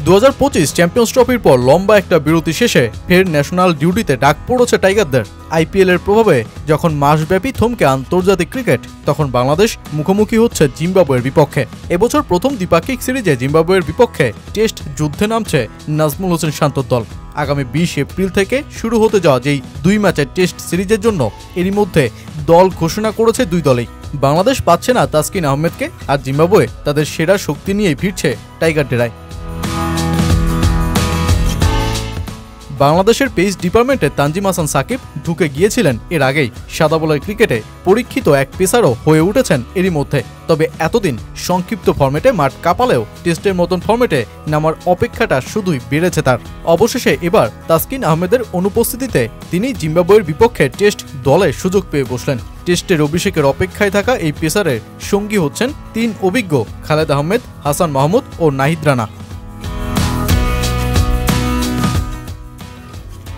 2025 champions ট্রফির পর লম্বা একটা বিরতি শেষে ফের ন্যাশনাল ডিউটিতে ডাক পড়েছে টাইগারদের। আইপিএল এর প্রভাবে যখন মাসব্যাপী থমকে আন্তর্জাতিক ক্রিকেট, তখন বাংলাদেশ মুখোমুখি হচ্ছে জিম্বাবুয়ের বিপক্ষে। এবছর প্রথম দ্বিপাক্ষিক সিরিজে জিম্বাবুয়ের বিপক্ষে টেস্ট যুদ্ধে নামছে নাজমুল হোসেন শান্তর দল। আগামী 20 এপ্রিল থেকে শুরু হতে যাওয়া যেই 2 ম্যাচের টেস্ট সিরিজের জন্য এরই মধ্যে দল ঘোষণা করেছে দুই দলেই। বাংলাদেশ পাচ্ছে না তাসকিন আহমেদকে, আর জিম্বাবুয়ে তাদের সেরা শক্তি নিয়েই ফিরছে টাইগার ডেরায়। বাংলাদেশের পেস ডিপার্টমেন্টে তানজিম হাসান সাকিব ঢুকে গিয়েছিলেন এর আগেই। সাদা বলের ক্রিকেটে পরীক্ষিত এক পেসারও হয়ে উঠেছেন এরই মধ্যে। তবে এতদিন সংক্ষিপ্ত ফরম্যাটে মাঠ কাঁপালেও টেস্টের মতন ফরম্যাটে নামার অপেক্ষাটা শুধুই বেড়েছে তার। অবশেষে এবার তাসকিন আহমেদের অনুপস্থিতিতে তিনি জিম্বাবুয়ের বিপক্ষে টেস্ট দলে সুযোগ পেয়ে বসলেন। টেস্টের অভিষেকের অপেক্ষায় থাকা এই পেসারের সঙ্গী হচ্ছেন 3 অভিজ্ঞ খালেদ আহমেদ, হাসান মাহমুদ ও নাহিদ রানা।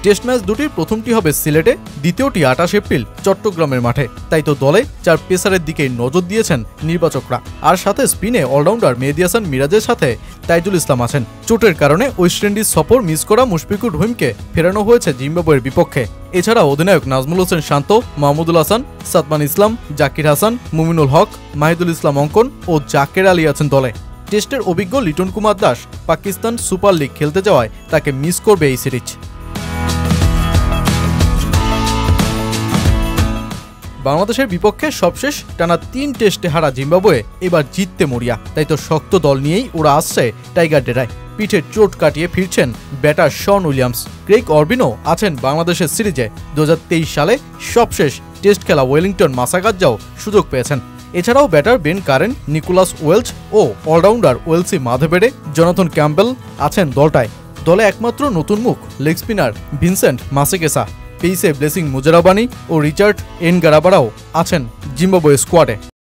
টেস্ট ম্যাচ দুটির প্রথমটি হবে সিলেটে, দ্বিতীয়টি 28 এপ্রিল চট্টগ্রামের মাঠে। তাই তো দলে 4 পেসারের দিকেই নজর দিয়েছেন নির্বাচকরা। আর সাথে স্পিনে অলরাউন্ডার মেহেদী হাসান মিরাজের সাথে তাইজুল ইসলাম আছেন। চোটের কারণে ওয়েস্ট ইন্ডিজ সফর মিস করা মুশফিকুর রহিমকে ফেরানো হয়েছে জিম্বাবুয়ের বিপক্ষে। এছাড়া অধিনায়ক নাজমুল হোসেন শান্ত, মাহমুদুল হাসান, সাদমান ইসলাম, জাকির হাসান, মুমিনুল হক, মাহিদুল ইসলাম অঙ্কন ও জাকের আলী আছেন দলে। টেস্টের অভিজ্ঞ লিটন কুমার দাস পাকিস্তান সুপার লিগ খেলতে যাওয়ায় তাকে মিস করবে এই সিরিজ। বাংলাদেশের বিপক্ষে সবশেষ টানা 3 টেস্টে হারা জিম্বাবুয়ে এবার জিততে মরিয়া। তাই তো শক্ত দল নিয়েই ওরা আসছে টাইগার ডেরায়। পিঠে চোট কাটিয়ে ফিরছেন ব্যাটার শন উইলিয়ামস। ক্রেইগ অরবিনও আছেন বাংলাদেশের সিরিজে। 2023 সালে সবশেষ টেস্ট খেলা ওয়েলিংটন মাসাগাজ্জাও সুযোগ পেয়েছেন। এছাড়াও batter Ben Curran, Nicholas Welch ও অলরাউন্ডার ওয়েলসি মাধবেড়ে, জনাথন ক্যাম্পবেল আছেন দলটায়। দলে একমাত্র নতুন মুখ লেগ স্পিনার ভিনসেন্ট মাসেকেসা, পেইসে ব্লেসিং মুজারাবানি ও রিচার্ড এনগারাবারাও আছেন জিম্বাবুয়ে স্কোয়াডে।